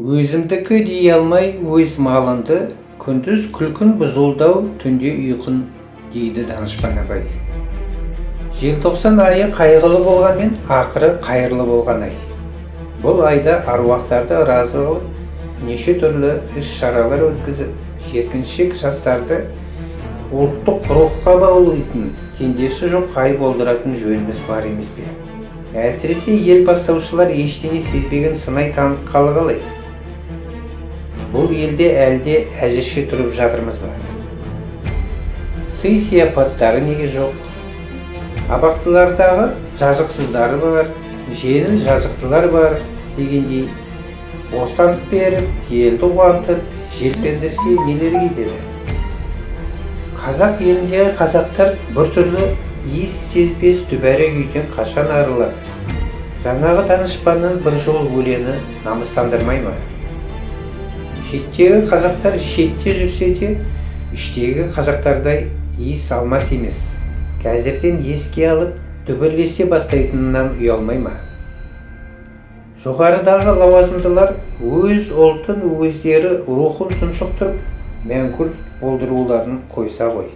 Өзімдікі дей алмай өз малынды, күндіз күлкін бұзылдау, түнде ұйқын, дейді Данышпан абай. Желтоқсан айы қайғылы болғанмен, ақыры қайырлы болған ай. Бұл айда аруақтарды разы қылып, неше түрлі іс-шаралар өткізіп, жеткіншек жастарды ұлттық рухқа баулайтын, теңдесі жоқ ай болдыратын жөніміз бар емес пе? Әсіресе ел бастаушылар ештеңе сезбеген сынай танытқалы қалай? Бұл елде әлде әзірше тұрып жатырмыз ба? Сый-сияпаттары неге жоқ? Абақтылардағы жазықсыздары бар, жеңіл жазықтылар бар дегендей, бостандық беріп, елді қуантып, желпендірсе нелер кетеді? Қазақ еліндегі қазақтар біртүрлі иіс сезбес дүбәрі күйден қашан арылады? Жаңағы Данышпанның бір жол өлеңі намыстандырмай ма? Шеттегі қазақтар шетте жүрсе де, іштегі қазақтардай иіс алмас емес. Қазірден еске алып, дүбірлесе бастайтынынан ұялмай ма? Жоғарыдағы лауазымдылар өз ұлтын өздері рухын тұншықтырып, мәңгүрт болдыруларын қойса ғой.